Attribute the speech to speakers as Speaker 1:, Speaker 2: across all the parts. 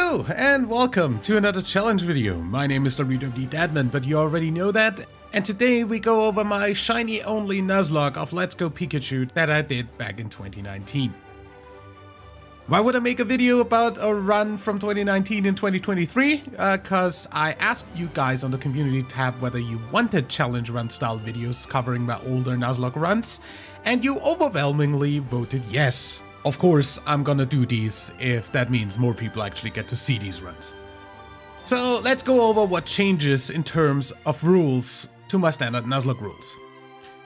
Speaker 1: Hello and welcome to another challenge video. My name is WWDadman, but you already know that. And today we go over my shiny only Nuzlocke of Let's Go Pikachu that I did back in 2019. Why would I make a video about a run from 2019 in 2023? Cause I asked you guys on the community tab whether you wanted challenge run style videos covering my older Nuzlocke runs, and you overwhelmingly voted yes. Of course, I'm gonna do these if that means more people actually get to see these runs. So let's go over what changes in terms of rules to my standard Nuzlocke rules.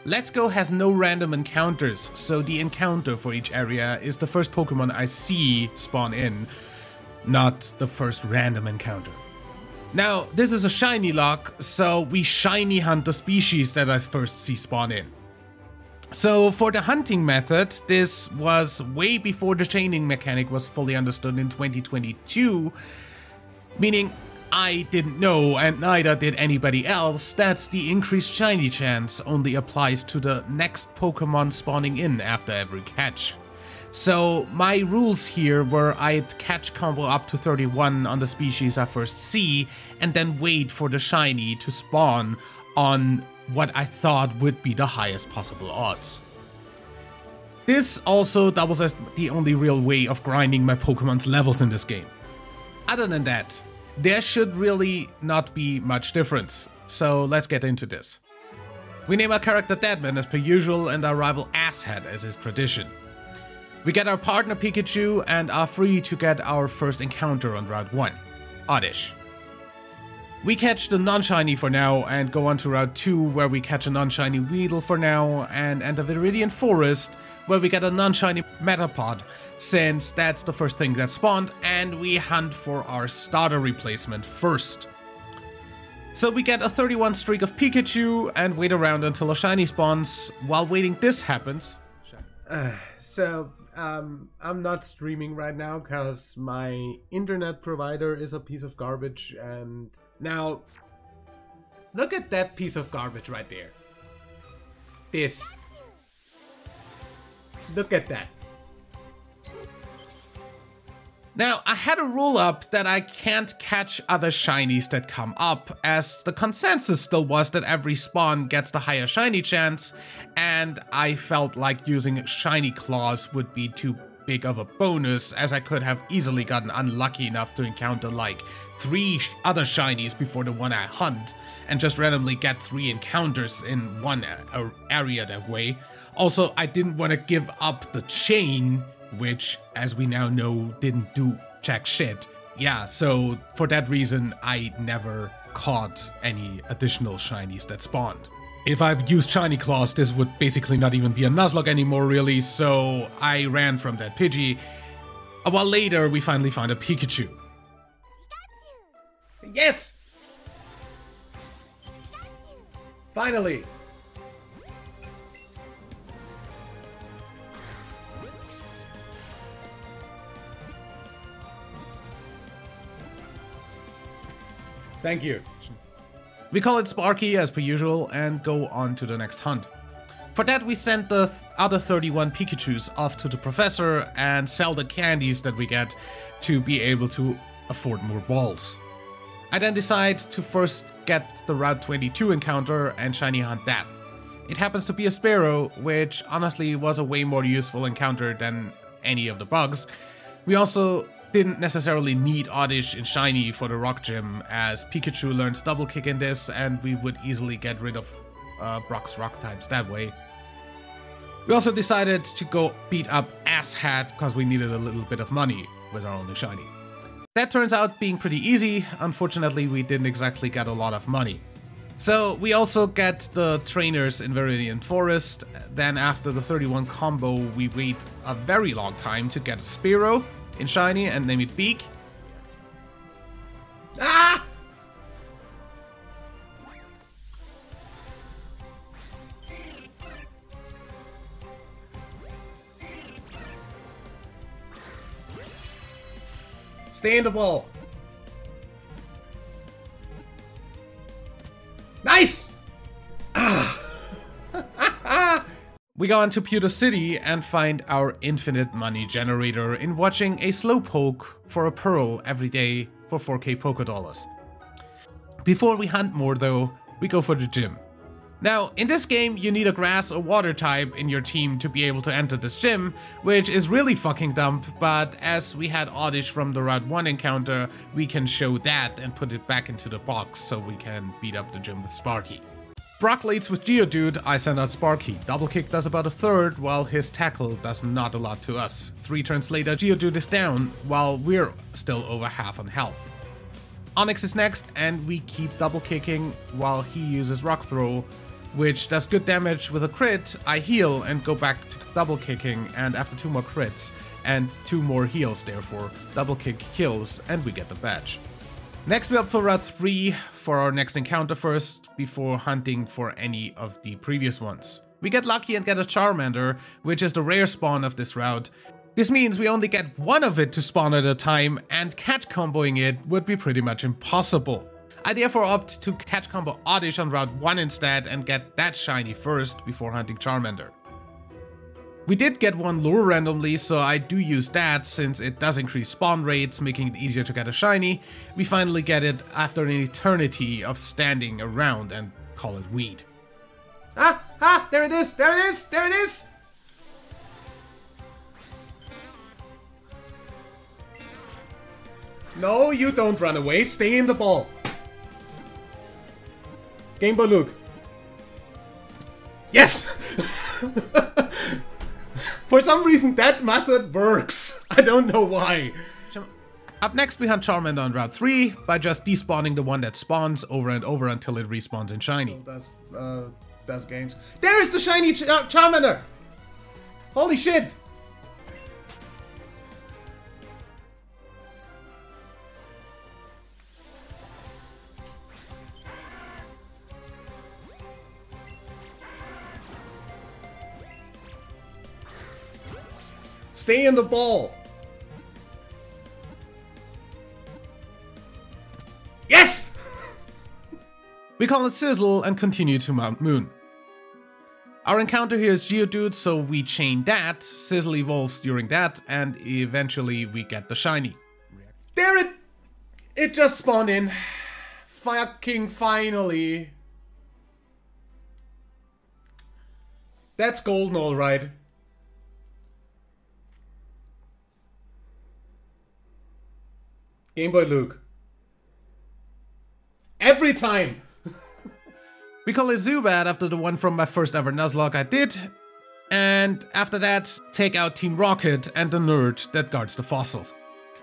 Speaker 1: Let's Go has no random encounters, so the encounter for each area is the first Pokemon I see spawn in, not the first random encounter. Now, this is a Shinylocke, so we shiny hunt the species that I first see spawn in. So for the hunting method, this was way before the chaining mechanic was fully understood in 2022, meaning I didn't know, and neither did anybody else, that the increased shiny chance only applies to the next Pokemon spawning in after every catch. So my rules here were I'd catch combo up to 31 on the species I first see, and then wait for the shiny to spawn on what I thought would be the highest possible odds. This also doubles as the only real way of grinding my Pokemon's levels in this game. Other than that, there should really not be much difference, so let's get into this. We name our character Deadman as per usual and our rival Asshead as is tradition. We get our partner Pikachu and are free to get our first encounter on Route 1, Oddish. We catch the non-shiny for now and go on to Route 2 where we catch a non-shiny Weedle for now and enter Viridian Forest where we get a non-shiny Metapod since that's the first thing that spawned, and we hunt for our starter replacement first. So we get a 31 streak of Pikachu and wait around until a shiny spawns. While waiting this happens... I'm not streaming right now because my internet provider is a piece of garbage, and now look at that piece of garbage right there. This. Look at that. Now, I had a rule up that I can't catch other shinies that come up, as the consensus still was that every spawn gets the higher shiny chance, and I felt like using shiny claws would be too big of a bonus, as I could have easily gotten unlucky enough to encounter like 3 other shinies before the one I hunt, and just randomly get 3 encounters in one area that way. Also, I didn't want to give up the chain, which, as we now know, didn't do jack shit. Yeah, so for that reason, I never caught any additional shinies that spawned. If I've used shiny claws, this would basically not even be a Nuzlocke anymore, really, so I ran from that Pidgey. A while later, we finally found a Pikachu. Pikachu! Yes! Pikachu! Finally! Thank you. We call it Sparky as per usual and go on to the next hunt. For that we send the other 31 Pikachus off to the professor and sell the candies that we get to be able to afford more balls. I then decide to first get the Route 22 encounter and shiny hunt that. It happens to be a Sparrow, which honestly was a way more useful encounter than any of the bugs. We also didn't necessarily need Oddish in shiny for the rock gym, as Pikachu learns double kick in this and we would easily get rid of Brock's rock types that way. We also decided to go beat up Asshead because we needed a little bit of money with our only shiny. That turns out being pretty easy. Unfortunately, we didn't exactly get a lot of money. So we also get the trainers in Viridian Forest. Then after the 31 combo, we wait a very long time to get a Spearow in shiny and name it Beak. Ah! Stay in the ball. Nice! Ah. We go into Pewter City and find our infinite money generator in watching a Slowpoke for a pearl every day for 4k Poké Dollars. Before we hunt more though, we go for the gym. Now, in this game, you need a grass or water type in your team to be able to enter this gym, which is really fucking dumb, but as we had Oddish from the Route 1 encounter, we can show that and put it back into the box so we can beat up the gym with Sparky. Brock leads with Geodude, I send out Sparky. Double Kick does about a third, while his tackle does not a lot to us. 3 turns later, Geodude is down, while we're still over half on health. Onix is next, and we keep double kicking while he uses Rock Throw, which does good damage with a crit. I heal and go back to double kicking, and after 2 more crits and 2 more heals therefore, double kick kills and we get the badge. Next we opt for Route 3 for our next encounter first, before hunting for any of the previous ones. We get lucky and get a Charmander, which is the rare spawn of this route. This means we only get one of it to spawn at a time, and catch comboing it would be pretty much impossible. I therefore opt to catch combo Oddish on Route 1 instead and get that shiny first before hunting Charmander. We did get one lure randomly, so I do use that since it does increase spawn rates, making it easier to get a shiny. We finally get it after an eternity of standing around and call it weed. Ah, there it is, there it is, there it is! No, you don't run away, stay in the ball. Game Boy Luke. Yes! For some reason that method works. I don't know why. Up next we hunt Charmander on Route 3 by just despawning the one that spawns over and over until it respawns in shiny. That's games. There is the shiny Charmander! Holy shit! Stay in the ball! Yes! We call it Sizzle and continue to Mount Moon. Our encounter here is Geodude, so we chain that, Sizzle evolves during that, and eventually we get the shiny. There it just spawned in. Fucking finally. That's golden alright. Game Boy Luke. Every time! We call it Zubat after the one from my first ever Nuzlocke I did. And after that, take out Team Rocket and the nerd that guards the fossils.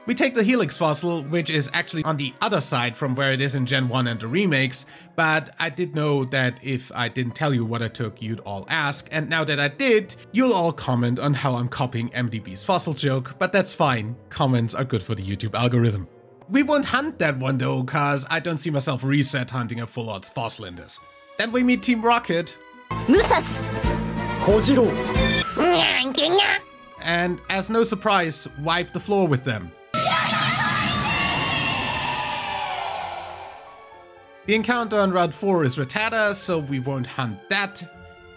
Speaker 1: We take the Helix fossil, which is actually on the other side from where it is in Gen 1 and the remakes, but I did know that if I didn't tell you what I took, you'd all ask, and now that I did, you'll all comment on how I'm copying MDB's fossil joke, but that's fine, comments are good for the YouTube algorithm. We won't hunt that one though, cause I don't see myself reset hunting a full odds fossil in this. Then we meet Team Rocket. Musashi! Kojiro! And as no surprise, wipe the floor with them. The encounter on Route 4 is Rattata, so we won't hunt that.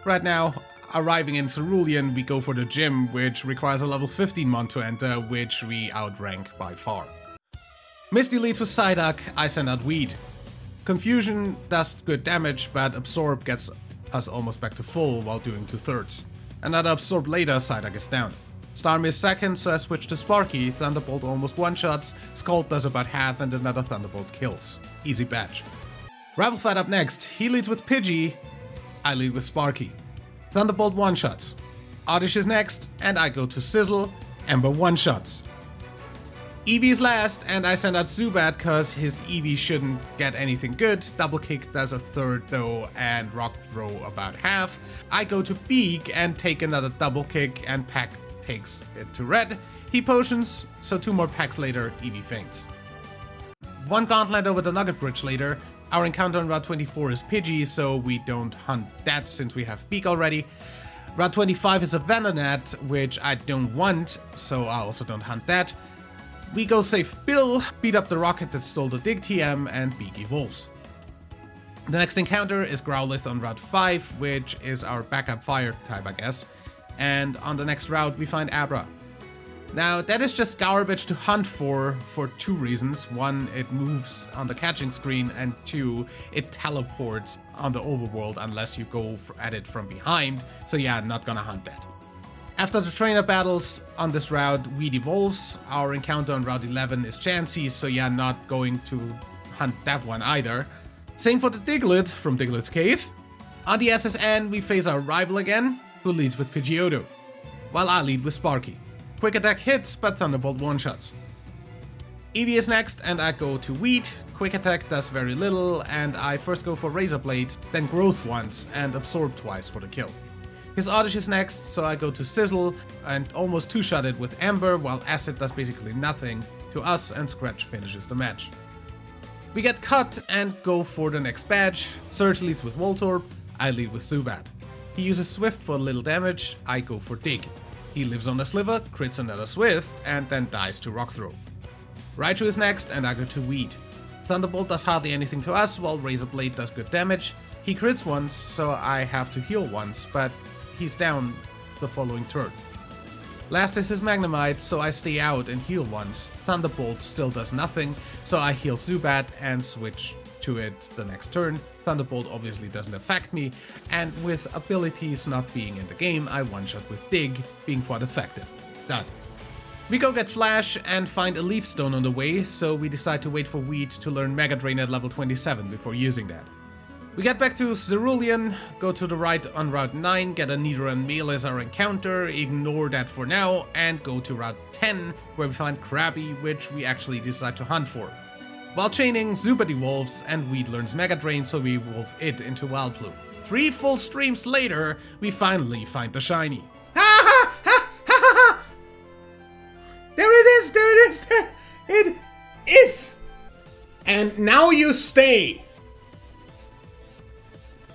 Speaker 1: Right now, arriving in Cerulean, we go for the gym, which requires a level 15 mon to enter, which we outrank by far. Misty leads with Psyduck, I send out Weed. Confusion does good damage, but Absorb gets us almost back to full while doing 2/3. Another Absorb later, Psyduck is down. Starmie is second, so I switch to Sparky. Thunderbolt almost one-shots, Scald does about half, and another Thunderbolt kills. Easy badge. Rival Fight up next. He leads with Pidgey, I lead with Sparky. Thunderbolt one-shots. Oddish is next, and I go to Sizzle, Ember one-shots. Eevee's last, and I send out Zubat cause his Eevee shouldn't get anything good. Double Kick does a third though, and Rock Throw about half. I go to Beak and take another Double Kick, and Pack takes it to red. He potions, so 2 more packs later, Eevee faints. One Gauntleter with a Nugget Bridge later. Our encounter on Route 24 is Pidgey, so we don't hunt that since we have Beak already. Route 25 is a Venonat, which I don't want, so I also don't hunt that. We go save Bill, beat up the rocket that stole the Dig TM, and Beak evolves. The next encounter is Growlithe on Route 5, which is our backup fire type, I guess. And on the next route, we find Abra. Now, that is just garbage to hunt for two reasons. One, it moves on the catching screen, and two, it teleports on the overworld unless you go at it from behind. So yeah, not gonna hunt that. After the trainer battles on this route, Weed evolves. Our encounter on Route 11 is Chansey, so yeah, not going to hunt that one either. Same for the Diglett from Diglett's Cave. On the SSN, we face our rival again, who leads with Pidgeotto, while I lead with Sparky. Quick Attack hits, but Thunderbolt one-shots. Eevee is next, and I go to Weed. Quick Attack does very little, and I first go for Razor Blade, then Growth once, and Absorb twice for the kill. His Oddish is next, so I go to Sizzle, and almost two-shot it with Ember, while Acid does basically nothing to us, and Scratch finishes the match. We get cut and go for the next badge. Surge leads with Voltorb, I lead with Zubat. He uses Swift for a little damage, I go for Dig. He lives on a Sliver, crits another Swift, and then dies to Rock Throw. Raichu is next, and I go to Weed. Thunderbolt does hardly anything to us, while Razor Blade does good damage. He crits once, so I have to heal once, but he's down the following turn. Last is his Magnemite, so I stay out and heal once. Thunderbolt still does nothing, so I heal Zubat and switch to it the next turn. Thunderbolt obviously doesn't affect me, and with abilities not being in the game, I one-shot with Dig, being quite effective. Done. We go get Flash and find a Leaf Stone on the way, so we decide to wait for Weed to learn Mega Drain at level 27 before using that. We get back to Cerulean, go to the right on Route 9, get a Nidoran Melee as our encounter, ignore that for now, and go to Route 10, where we find Krabby, which we actually decide to hunt for. While chaining, Zubat evolves, and Weed learns Mega Drain, so we evolve it into Vileplume. 3 full streams later, we finally find the shiny. Ha ha ha ha ha! There it is, there it is, there it is! And now you stay!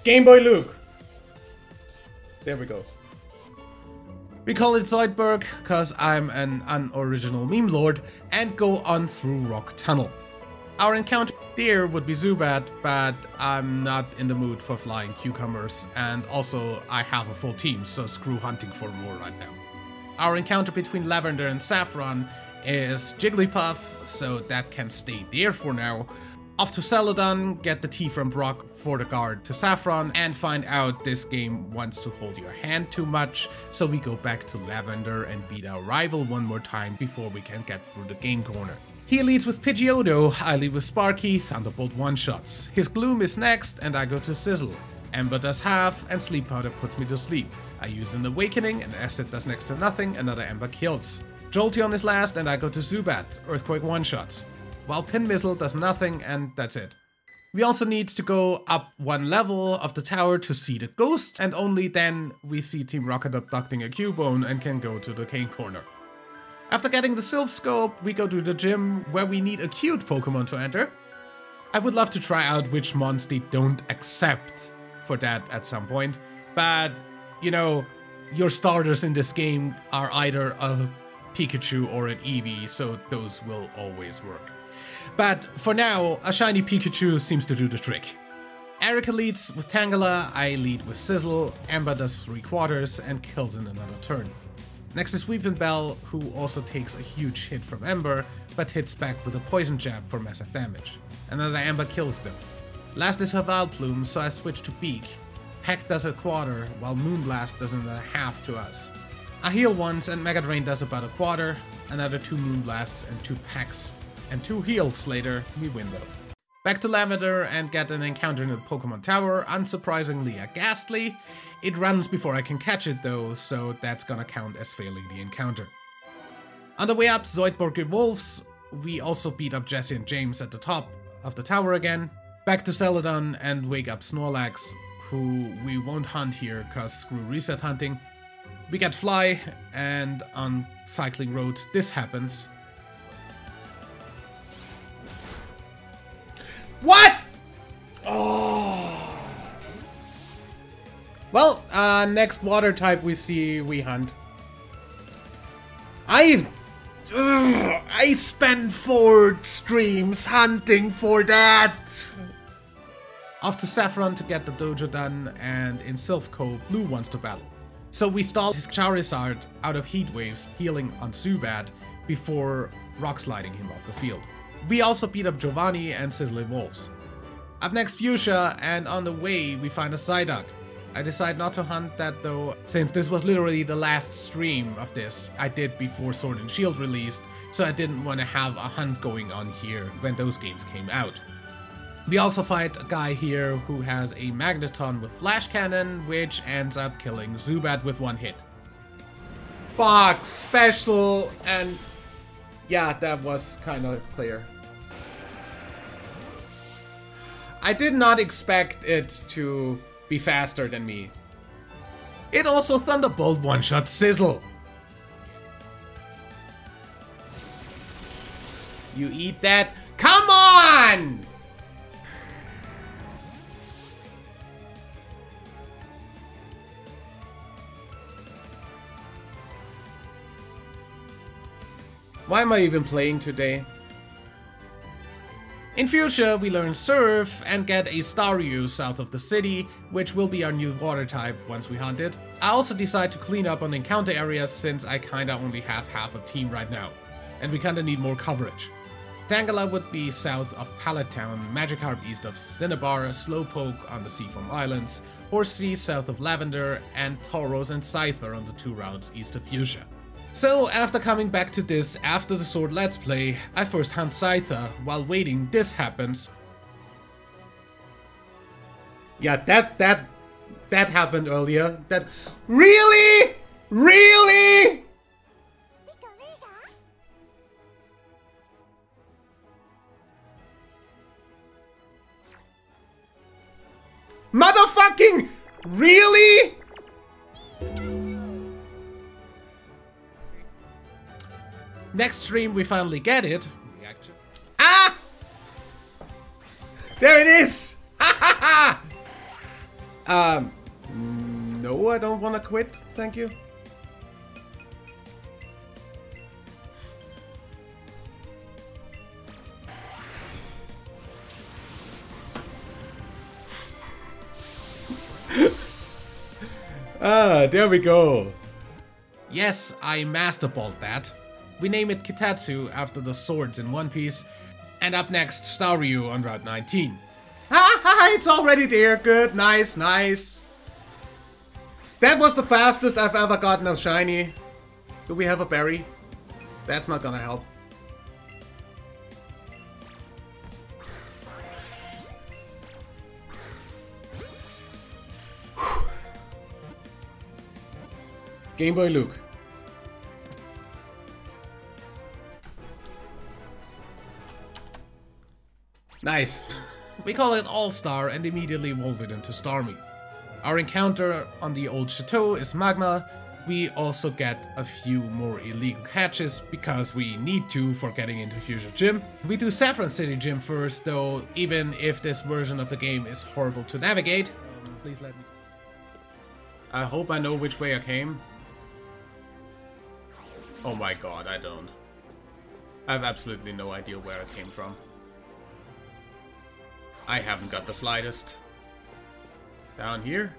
Speaker 1: Game Boy Luke. There we go. We call it Zoidberg, cause I'm an unoriginal meme lord, and go on through Rock Tunnel. Our encounter there would be Zubat, but I'm not in the mood for flying cucumbers, and also I have a full team, so screw hunting for more right now. Our encounter between Lavender and Saffron is Jigglypuff, so that can stay there for now. Off to Celadon, get the tea from Brock for the guard to Saffron, and find out this game wants to hold your hand too much, so we go back to Lavender and beat our rival one more time before we can get through the game corner. He leads with Pidgeotto, I lead with Sparky, Thunderbolt one-shots. His Gloom is next, and I go to Sizzle. Ember does half, and Sleep Powder puts me to sleep. I use an Awakening, and Acid does next to nothing, another Ember kills. Jolteon is last, and I go to Zubat, Earthquake one-shots. While Pin Missile does nothing, and that's it. We also need to go up one level of the tower to see the ghosts, and only then we see Team Rocket abducting a Cubone and can go to the game corner. After getting the Sylph Scope, we go to the gym where we need a cute Pokemon to enter. I would love to try out which mons they don't accept for that at some point, but you know, your starters in this game are either a Pikachu or an Eevee, so those will always work. But for now, a shiny Pikachu seems to do the trick. Erika leads with Tangela, I lead with Sizzle, Ember does 3/4 and kills in another turn. Next is Weepinbell, who also takes a huge hit from Ember, but hits back with a Poison Jab for massive damage. Another Ember kills them. Last is her Vileplume, so I switch to Beak. Peck does 1/4, while Moonblast does another half to us. I heal once and Mega Drain does about 1/4, another 2 Moonblasts and 2 Pecks. And 2 heals later, we win though. Back to Lavender and get an encounter in the Pokemon Tower, unsurprisingly a Ghastly. It runs before I can catch it though, so that's gonna count as failing the encounter. On the way up, Zoidberg evolves. We also beat up Jesse and James at the top of the tower again. Back to Celadon and wake up Snorlax, who we won't hunt here cause screw reset hunting. We get Fly, and on Cycling Road this happens. What? Oh. Well, next water type we see, we hunt. I spent 4 streams hunting for that. Off to Saffron to get the dojo done, and in Sylph Cove, Blue wants to battle. So we stall his Charizard out of Heat Waves, healing on Zubat, before rock sliding him off the field. We also beat up Giovanni and Sizzling Wolves. Up next Fuchsia, and on the way we find a Psyduck. I decide not to hunt that though, since this was literally the last stream of this I did before Sword and Shield released, so I didn't want to have a hunt going on here when those games came out. We also fight a guy here who has a Magneton with Flash Cannon, which ends up killing Zubat with one hit. Fuck, special, and yeah, that was kind of clear. I did not expect it to be faster than me. It also Thunderbolt one-shot Sizzle. You eat that? Come on! Why am I even playing today? In Fuchsia, we learn Surf and get a Staryu south of the city, which will be our new water type once we hunt it. I also decide to clean up on the encounter areas since I kinda only have half a team right now, and we kinda need more coverage. Tangela would be south of Pallet Town, Magikarp east of Cinnabar, Slowpoke on the Seafoam Islands, Horsea south of Lavender, and Tauros and Scyther on the 2 routes east of Fuchsia. So, after coming back to this after the Sword Let's Play, I first hunt Scyther. While waiting, this happens. Yeah, that happened earlier. That really? Really? Motherfucking really? Next stream, we finally get it. Reaction. Ah! There it is! No, I don't want to quit. Thank you. There we go. Yes, I masterballed that. We name it Kitetsu after the swords in One Piece. And up next, Staryu on Route 19. Ha, it's already there. Good, nice, nice. That was the fastest I've ever gotten a shiny. Do we have a berry? That's not gonna help. Game Boy Luke. Nice. We call it All-Star and immediately evolve it into Starmie. Our encounter on the old chateau is Magma. We also get a few more illegal catches because we need to for getting into Fuchsia Gym. We do Saffron City Gym first though, even if this version of the game is horrible to navigate. Please let me... I hope I know which way I came. Oh my god, I don't. I have absolutely no idea where I came from. I haven't got the slightest. Down here?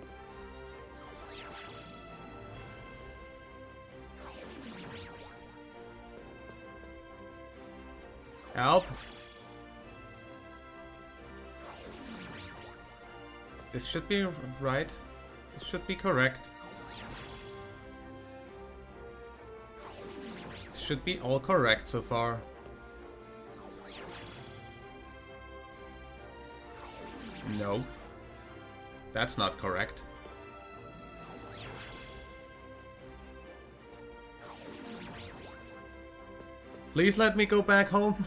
Speaker 1: Help. This should be right. This should be correct. This should be all correct so far. No. That's not correct. Please let me go back home.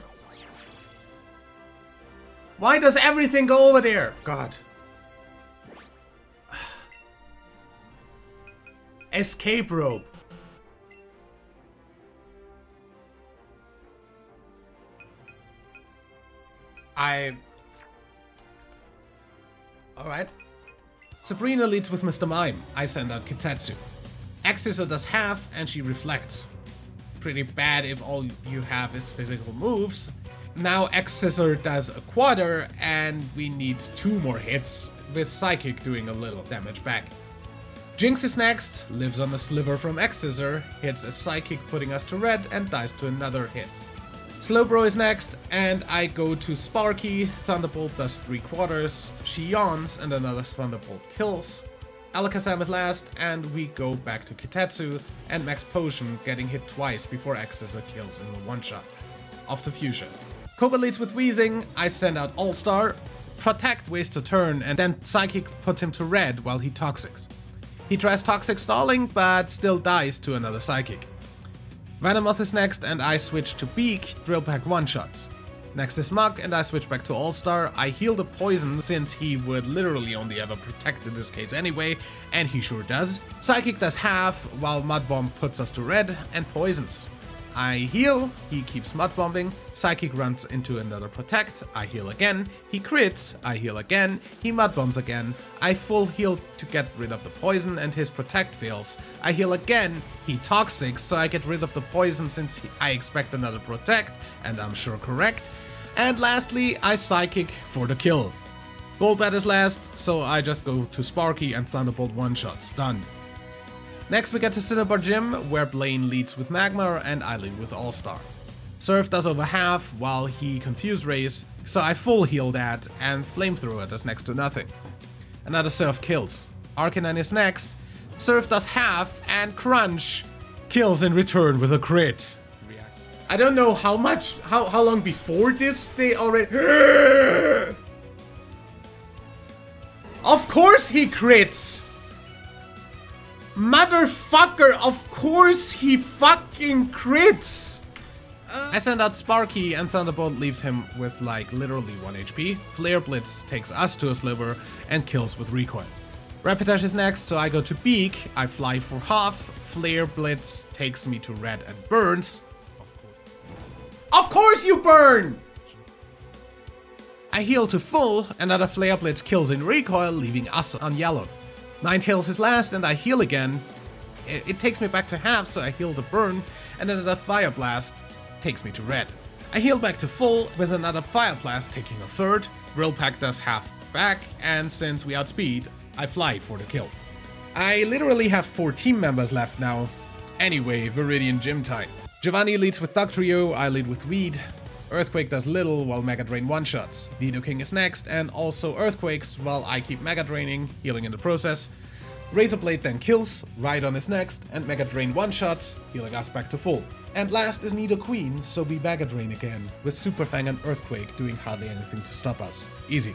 Speaker 1: Why does everything go over there? God. Escape rope. Alright. Sabrina leads with Mr. Mime. I send out Kitetsu. Axisa does half and she reflects. Pretty bad if all you have is physical moves. Now X-Scissor does a quarter, and we need 2 more hits, with Psychic doing a little damage back. Jinx is next, lives on a sliver from X-Scissor, hits a Psychic putting us to red, and dies to another hit. Slowbro is next, and I go to Sparky, Thunderbolt does 3 quarters, she yawns, and another Thunderbolt kills. Alakazam is last, and we go back to Kitetsu, and Max Potion getting hit twice before X-Scissor kills in the one-shot. Off to Fusion. Koba leads with Wheezing, I send out All-Star, Protect wastes a turn, and then Psychic puts him to red while he Toxics. He tries Toxic stalling, but still dies to another Psychic. Venomoth is next, and I switch to Beak, Drill Pack one-shots. Next is Mug, and I switch back to All-Star. I heal the poison, since he would literally only ever protect in this case anyway, and he sure does. Psychic does half, while Mud Bomb puts us to red and poisons. I heal, he keeps Mud Bombing, Psychic runs into another Protect, I heal again, he crits, I heal again, he Mud Bombs again, I full heal to get rid of the poison and his Protect fails, I heal again, he Toxics so I get rid of the poison since I expect another Protect, and I'm sure correct, and lastly I Psychic for the kill. Golbat is last, so I just go to Sparky and Thunderbolt one-shots, done. Next we get to Cinnabar Gym, where Blaine leads with Magmar and I lead with All-Star. Surf does over half, while he Confuse Rays, so I full heal that, and Flamethrower does next to nothing. Another Surf kills. Arcanine is next, Surf does half, and Crunch kills in return with a crit. I don't know how long before this they already... Of course he crits! Motherfucker, of course he fucking crits! I send out Sparky and Thunderbolt leaves him with like literally 1 HP. Flare Blitz takes us to a sliver and kills with recoil. Rapidash is next, so I go to Beak, I fly for half, Flare Blitz takes me to red and burns. Of course you burn! I heal to full, another Flare Blitz kills in recoil, leaving us on yellow. Ninetales is last, and I heal again. It takes me back to half, so I heal the burn, and then another Fire Blast takes me to red. I heal back to full, with another Fire Blast taking a third. Drill Pack does half back, and since we outspeed, I fly for the kill. I literally have 4 team members left now. Anyway, Viridian Gym time. Giovanni leads with Dugtrio, I lead with Weed. Earthquake does little while Mega Drain one-shots. Nidoking is next, and also Earthquakes while I keep Mega Draining, healing in the process. Razor Blade then kills, Rhydon is next, and Mega Drain one-shots, healing us back to full. And last is Nidoqueen, so we Mega Drain again, with Super Fang and Earthquake doing hardly anything to stop us. Easy.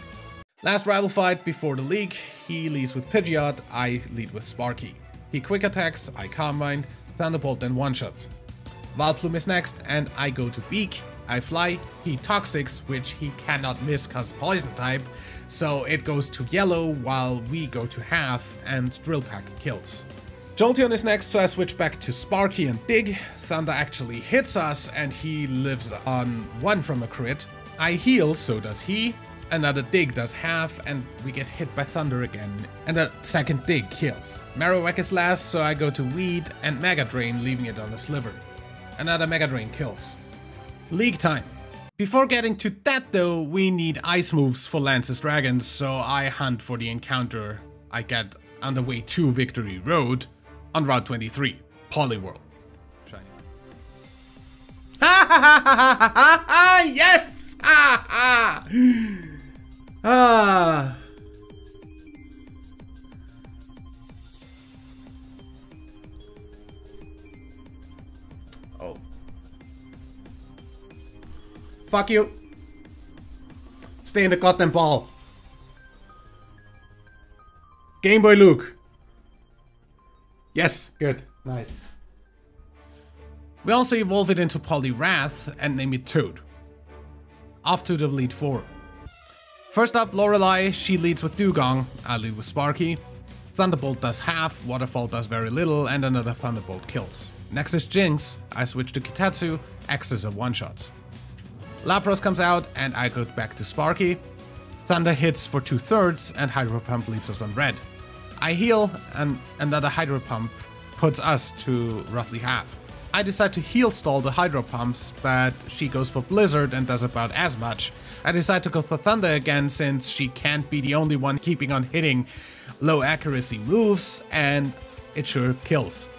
Speaker 1: Last rival fight before the league, he leads with Pidgeot, I lead with Sparky. He quick attacks, I Calm Mind, Thunderbolt then one-shots. Vileplume is next, and I go to Beak. I fly, he Toxics, which he cannot miss cause Poison type, so it goes to yellow while we go to half and Drill Pack kills. Jolteon is next, so I switch back to Sparky and Dig. Thunder actually hits us and he lives on 1 from a crit. I heal, so does he. Another Dig does half and we get hit by Thunder again, and a second Dig kills. Marowak is last, so I go to Weed and Mega Drain, leaving it on a sliver. Another Mega Drain kills. League time. Before getting to that though, we need ice moves for Lance's Dragons, so I hunt for the encounter I get on the way to Victory Road on Route 23, Poliwhirl. Shiny. Ha ha ha ha ha ha ha! Yes! Ha ha! Ah. Oh. Fuck you. Stay in the goddamn ball. Game Boy Luke. Yes, good. Nice. We also evolve it into Poliwrath and name it Toad. Off to the lead 4. First up, Lorelei. She leads with Dugong. I lead with Sparky. Thunderbolt does half, Waterfall does very little, and another Thunderbolt kills. Next is Jinx. I switch to Kitetsu. X's are one-shots. Lapras comes out, and I go back to Sparky. Thunder hits for 2/3, and Hydro Pump leaves us on red. I heal, and another Hydro Pump puts us to roughly half. I decide to heal stall the Hydro Pumps, but she goes for Blizzard and does about as much. I decide to go for Thunder again since she can't be the only one keeping on hitting low accuracy moves, and it sure kills.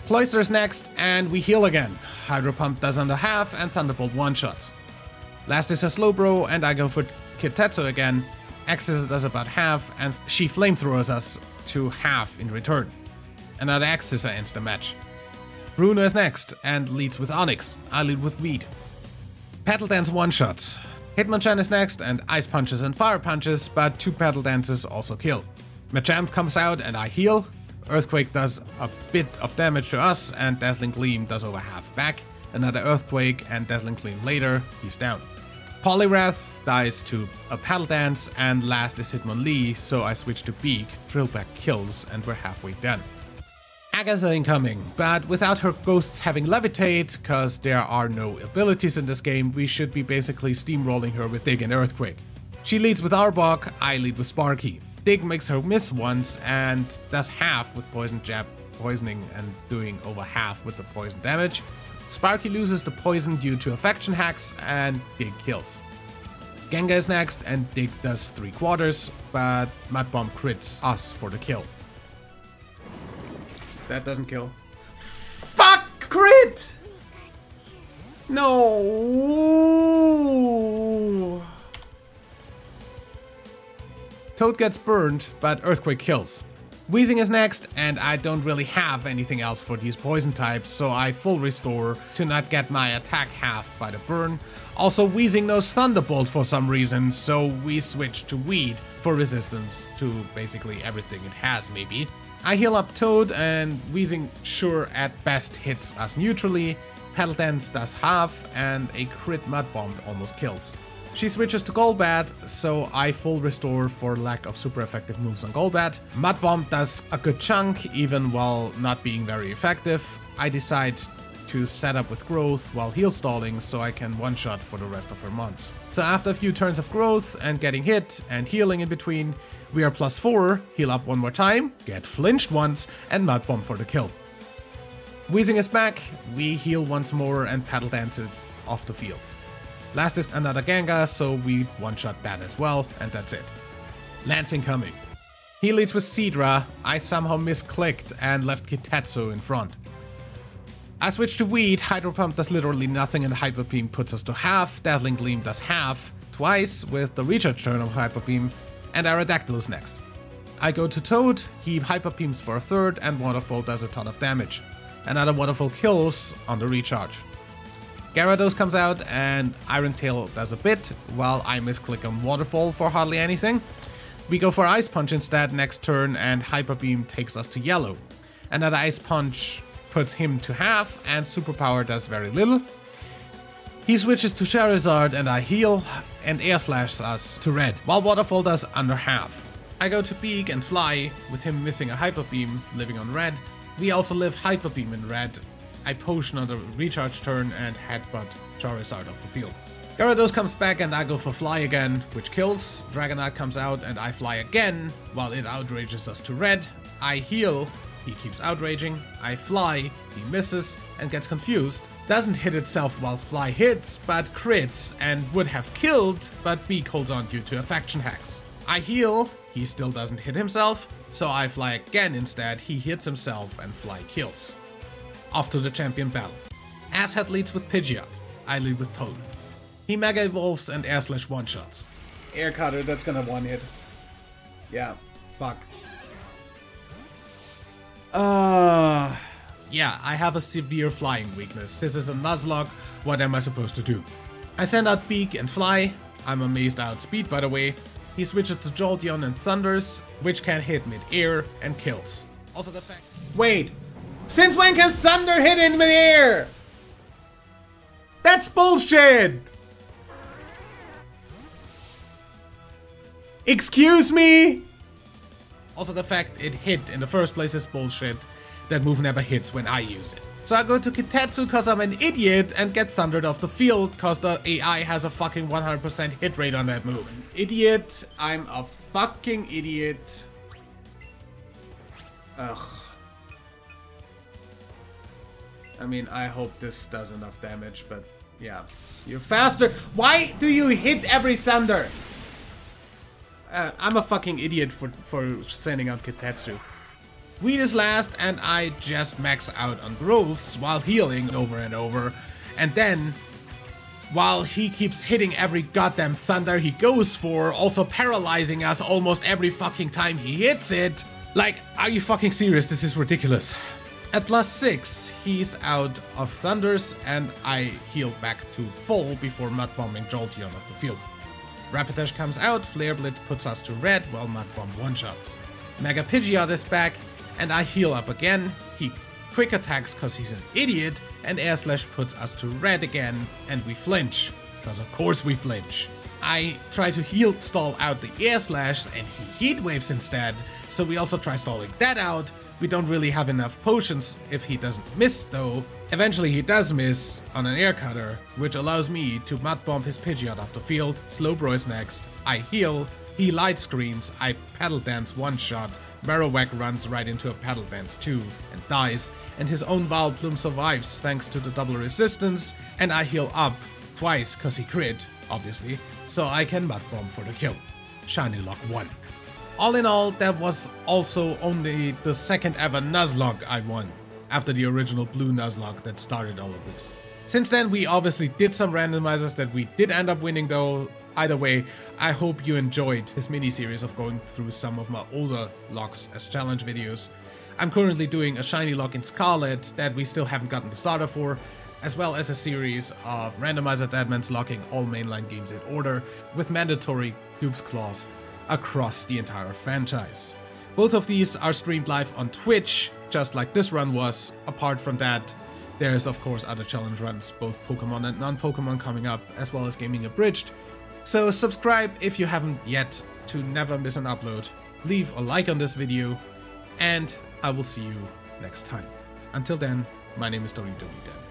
Speaker 1: Cloister's next, and we heal again. Hydro Pump does under half and Thunderbolt one-shots. Last is her Slowbro, and I go for Kitetsu again. X-Scissor does about half, and she flamethrowers us to half in return. Another X-Scissor ends the match. Bruno is next, and leads with Onyx. I lead with Weed. Petal Dance one-shots. Hitmonchan is next, and Ice Punches and Fire Punches, but 2 Petal Dances also kill. Machamp comes out, and I heal. Earthquake does a bit of damage to us, and Dazzling Gleam does over half back. Another Earthquake, and Dazzling Gleam later, he's down. Poliwrath dies to a Petal Dance, and last is Hitmonlee, so I switch to Beak, Drillback kills, and we're halfway done. Agatha incoming, but without her ghosts having Levitate, cause there are no abilities in this game, we should be basically steamrolling her with Dig and Earthquake. She leads with Arbok, I lead with Sparky. Dig makes her miss once, and does half with Poison Jab, poisoning, and doing over half with the poison damage. Sparky loses the poison due to affection hacks, and Dig kills. Gengar is next, and Dig does 3/4, but Mud Bomb crits us for the kill. That doesn't kill. Fuck! Crit! No! Toad gets burned, but Earthquake kills. Weezing is next, and I don't really have anything else for these poison types, so I full restore to not get my attack halved by the burn. Also, Weezing knows Thunderbolt for some reason, so we switch to Weed for resistance to basically everything it has, maybe. I heal up Toad, and Weezing sure at best hits us neutrally. Petal Dance does half, and a crit Mud Bomb almost kills. She switches to Golbat, so I full restore for lack of super effective moves on Golbat. Mud Bomb does a good chunk, even while not being very effective. I decide to set up with Growth while heal stalling, so I can one-shot for the rest of her mons. So after a few turns of Growth and getting hit and healing in between, we are +4, heal up one more time, get flinched once, and Mud Bomb for the kill. Weezing is back, we heal once more and Petal Dance it off the field. Last is another Gengar, so we one-shot that as well, and that's it. Lance incoming. He leads with Seadra. I somehow misclicked and left Kitetsu in front. I switch to Weed. Hydro Pump does literally nothing, and Hyper Beam puts us to half. Dazzling Gleam does half, twice with the recharge turn of Hyper Beam, and Aerodactyl is next. I go to Toad, he Hyper Beams for a third, and Waterfall does a ton of damage. Another Waterfall kills on the recharge. Gyarados comes out, and Iron Tail does a bit, while I misclick on Waterfall for hardly anything. We go for Ice Punch instead next turn, and Hyper Beam takes us to yellow. Another Ice Punch puts him to half, and Superpower does very little. He switches to Charizard, and I heal, and Air Slash us to red, while Waterfall does under half. I go to Beak and Fly, with him missing a Hyper Beam, living on red. We also live Hyper Beam in red. I potion on the recharge turn and headbutt Charizard off the field. Gyarados comes back and I go for Fly again, which kills. Dragonite comes out and I fly again, while it outrages us to red. I heal, he keeps outraging. I fly, he misses and gets confused. Doesn't hit itself while Fly hits, but crits and would have killed, but Beak holds on due to affection hacks. I heal, he still doesn't hit himself, so I fly again instead. He hits himself and Fly kills. Off to the champion battle. Asshat leads with Pidgeot. I lead with Toad. He Mega Evolves and Air Slash one-shots. Air Cutter, that's gonna one-hit. Yeah, fuck. Yeah, I have a severe flying weakness. This is a Nuzlocke. What am I supposed to do? I send out Beak and Fly. I'm amazed I outspeed, by the way. He switches to Jolteon and Thunders, which can hit mid-air and kills. Also the fact... Wait! Since when can Thunder hit in mid-air? That's bullshit! Excuse me? Also the fact it hit in the first place is bullshit. That move never hits when I use it. So I go to Kitetsu cause I'm an idiot and get thundered off the field cause the AI has a fucking 100% hit rate on that move. Idiot. I'm a fucking idiot. Ugh. I mean, I hope this does enough damage, but yeah. You're faster. Why do you hit every thunder? I'm a fucking idiot for sending out Kitetsu. Wheat is last, and I just max out on growths while healing over and over. And then, while he keeps hitting every goddamn thunder he goes for, also paralyzing us almost every fucking time he hits it. Like, are you fucking serious? This is ridiculous. At +6, he's out of thunders, and I heal back to full before mud bombing Jolteon off the field. Rapidash comes out, Flare Blitz puts us to red while Mud Bomb one-shots. Mega Pidgeot is back, and I heal up again. He quick attacks cause he's an idiot, and Air Slash puts us to red again, and we flinch. Cause of course we flinch. I try to heal stall out the Air Slash, and he Heat Waves instead, so we also try stalling that out. We don't really have enough potions if he doesn't miss though. Eventually he does miss on an Air Cutter, which allows me to Mud Bomb his Pidgeot off the field. Slowbro is next. I heal, he Light Screens, I Paddle Dance one-shot. Marowak runs right into a Paddle Dance too and dies, and his own Vileplume survives thanks to the double resistance, and I heal up twice cause he crit, obviously, so I can Mud Bomb for the kill. Shinylocke won. All in all, that was also only the second ever Nuzlocke I won, after the original blue Nuzlocke that started all of this. Since then, we obviously did some randomizers that we did end up winning though. Either way, I hope you enjoyed this mini-series of going through some of my older locks as challenge videos. I'm currently doing a Shinylocke in Scarlet that we still haven't gotten the starter for, as well as a series of randomizer deadmans locking all mainline games in order, with mandatory Dupes Clause across the entire franchise. Both of these are streamed live on Twitch, just like this run was. Apart from that, there's of course other challenge runs, both Pokemon and non-Pokemon coming up, as well as Gaming Abridged. So subscribe if you haven't yet to never miss an upload. Leave a like on this video, and I will see you next time. Until then, my name is WWE Dan.